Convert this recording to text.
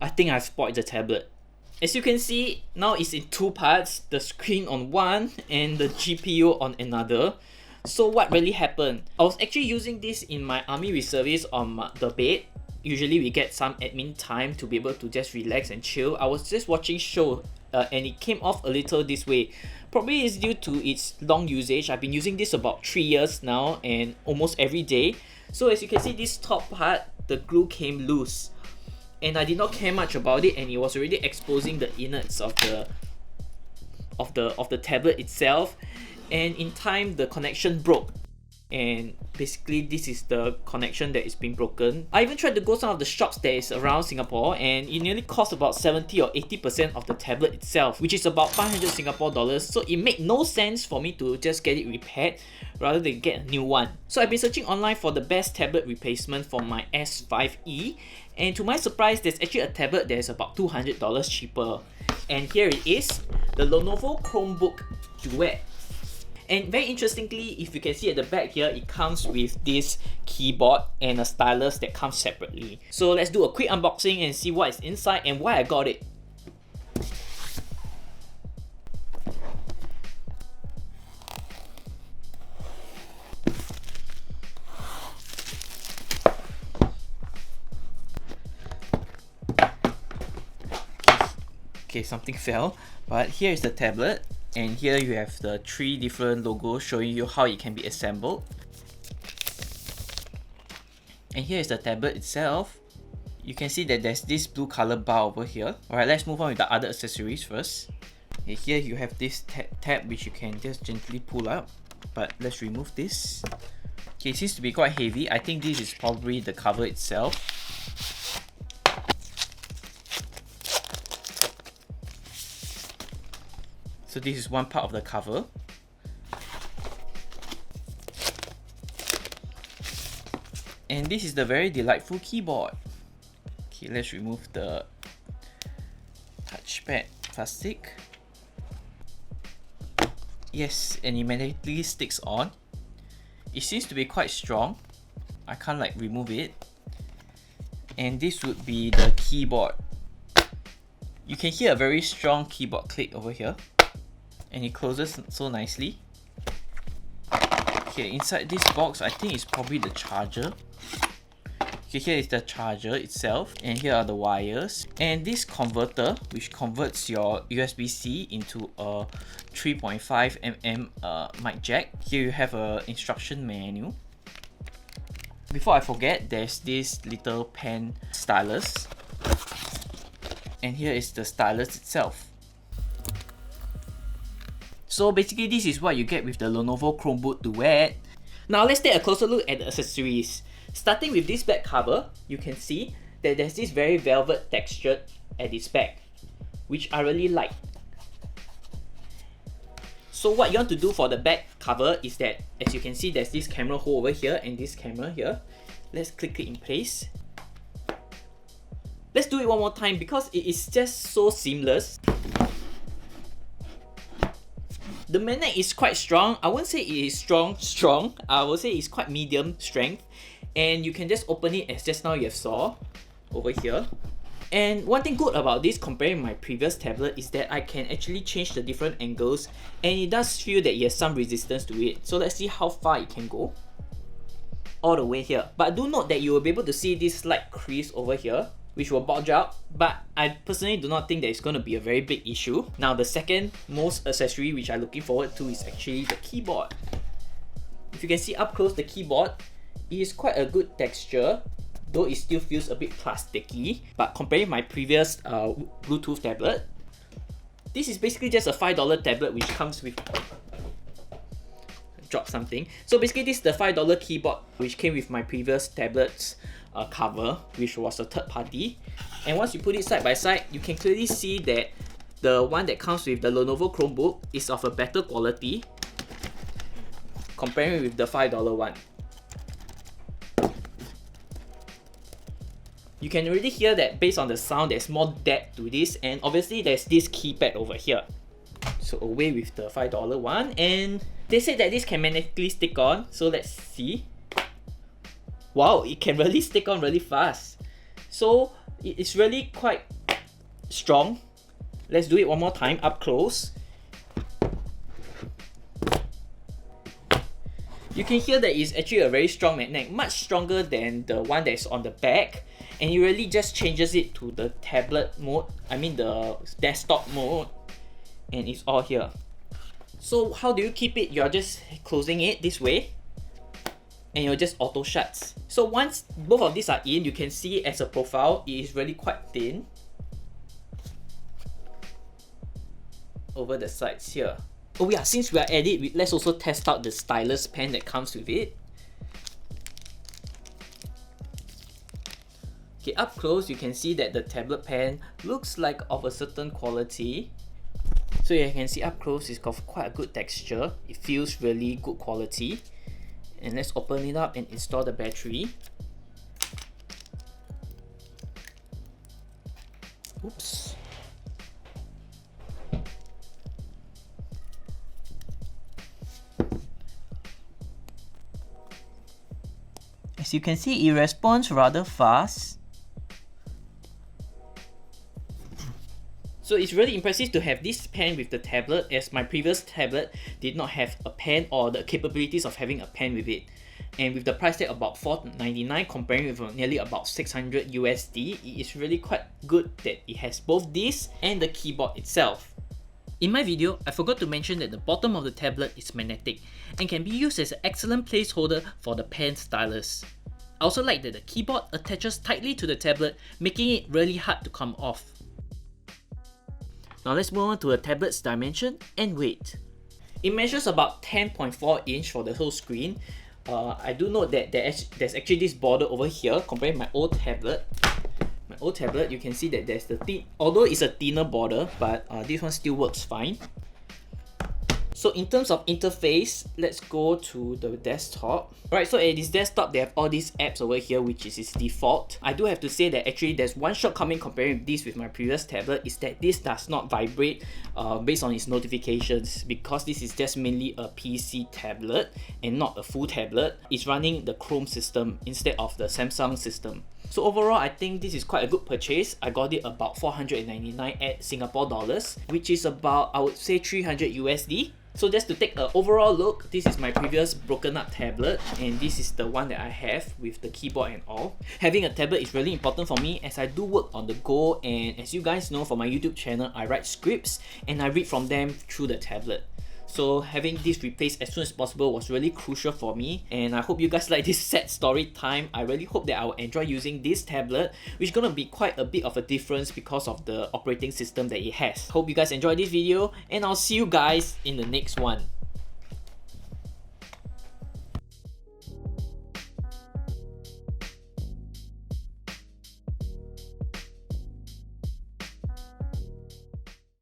I think I've spoiled the tablet. As you can see, now it's in two parts, the screen on one and the GPU on another. So what really happened? I was actually using this in my army reservist on the bed. Usually we get some admin time to be able to just relax and chill. I was just watching show and it came off a little this way. Probably it's due to its long usage. I've been using this about 3 years now and almost every day. So as you can see, this top part, the glue came loose. And I did not care much about it, and it was already exposing the innards of the tablet itself. And in time, the connection broke. And basically this is the connection that is being broken. I even tried to go some of the shops that is around Singapore, and it nearly cost about 70 or 80% of the tablet itself, which is about 500 Singapore dollars. So it made no sense for me to just get it repaired rather than get a new one. So I've been searching online for the best tablet replacement for my S5E, and to my surprise, there's actually a tablet that is about $200 cheaper. And here it is, the Lenovo Chromebook Duet. And very interestingly, if you can see at the back here, it comes with this keyboard and a stylus that comes separately. So let's do a quick unboxing and see what is inside and why I got it. Okay, something fell, but here is the tablet. And here you have the 3 different logos showing you how it can be assembled. And here is the tablet itself. You can see that there's this blue color bar over here. Alright, let's move on with the other accessories first. Okay, here you have this tab which you can just gently pull out. But let's remove this. Okay, it seems to be quite heavy. I think this is probably the cover itself. So this is one part of the cover. And this is the very delightful keyboard. Okay, let's remove the touchpad plastic. Yes, and it magnetically sticks on. It seems to be quite strong. I can't like remove it. And this would be the keyboard. You can hear a very strong keyboard click over here. And it closes so nicely. Okay, inside this box, I think it's probably the charger. Okay, here is the charger itself, and here are the wires. And this converter, which converts your USB-C into a 3.5mm mic jack. Here you have an instruction manual. Before I forget, there's this little pen stylus. And here is the stylus itself. So basically this is what you get with the Lenovo Chromebook Duet. Now let's take a closer look at the accessories. Starting with this back cover, you can see that there's this very velvet texture at its back, which I really like. So what you want to do for the back cover is that, as you can see, there's this camera hole over here and this camera here. Let's click it in place. Let's do it one more time because it is just so seamless. The magnet is quite strong. I won't say it is strong. I will say it's quite medium strength. And you can just open it as just now you have saw over here. And one thing good about this comparing my previous tablet is that I can actually change the different angles, and it does feel that it has some resistance to it. So let's see how far it can go. All the way here. But do note that you will be able to see this slight crease over here, which will bulge out, but I personally do not think that it's going to be a very big issue. Now the second most accessory which I'm looking forward to is actually the keyboard. If you can see up close, the keyboard is quite a good texture, though it still feels a bit plasticky. But comparing my previous Bluetooth tablet, this is basically just a $5 tablet which comes with... Drop something. So basically this is the $5 keyboard which came with my previous tablet's cover, which was a third party. And once you put it side by side, you can clearly see that the one that comes with the Lenovo Chromebook is of a better quality comparing with the $5 one. You can already hear that based on the sound, there's more depth to this, and obviously there's this keypad over here. So away with the $5 one, and they said that this can magnetically stick on, so let's see. Wow, it can really stick on really fast. So It's really quite strong. Let's do it one more time up close. You can hear that it's actually a very strong magnet, much stronger than the one that's on the back, and it really just changes it to the tablet mode, I mean the desktop mode, and it's all here. So how do you keep it? You're just closing it this way, and you're just auto shuts. So once both of these are in, you can see as a profile, it is really quite thin over the sides here. Oh yeah, since we are at it, let's also test out the stylus pen that comes with it. Okay, up close you can see that the tablet pen looks like of a certain quality. So you can see up close it's got quite a good texture. It feels really good quality. And let's open it up and install the battery. Oops. As you can see, it responds rather fast. So it's really impressive to have this pen with the tablet, as my previous tablet did not have a pen or the capabilities of having a pen with it. And with the price tag about $499 comparing with nearly about 600 USD, it is really quite good that it has both this and the keyboard itself. In my video, I forgot to mention that the bottom of the tablet is magnetic and can be used as an excellent placeholder for the pen stylus. I also like that the keyboard attaches tightly to the tablet, making it really hard to come off. Now let's move on to the tablet's dimension and weight. It measures about 10.4 inch for the whole screen. I do note that there's actually this border over here compared to my old tablet. My old tablet, you can see that there's the thin, although it's a thinner border, but this one still works fine. So in terms of interface, let's go to the desktop. Alright, so at this desktop, they have all these apps over here, which is its default. I do have to say that actually there's one shortcoming comparing this with my previous tablet, is that this does not vibrate based on its notifications, because this is just mainly a PC tablet and not a full tablet. It's running the Chrome system instead of the Samsung system. So overall, I think this is quite a good purchase. I got it about 499 at Singapore dollars, which is about, I would say, 300 USD. So just to take an overall look, this is my previous broken up tablet, and this is the one that I have with the keyboard and all. Having a tablet is really important for me, as I do work on the go, and as you guys know, for my YouTube channel, I write scripts and I read from them through the tablet. So having this replaced as soon as possible was really crucial for me, and I hope you guys like this sad story time. I really hope that I will enjoy using this tablet, which is gonna be quite a bit of a difference because of the operating system that it has. Hope you guys enjoyed this video, and I'll see you guys in the next one.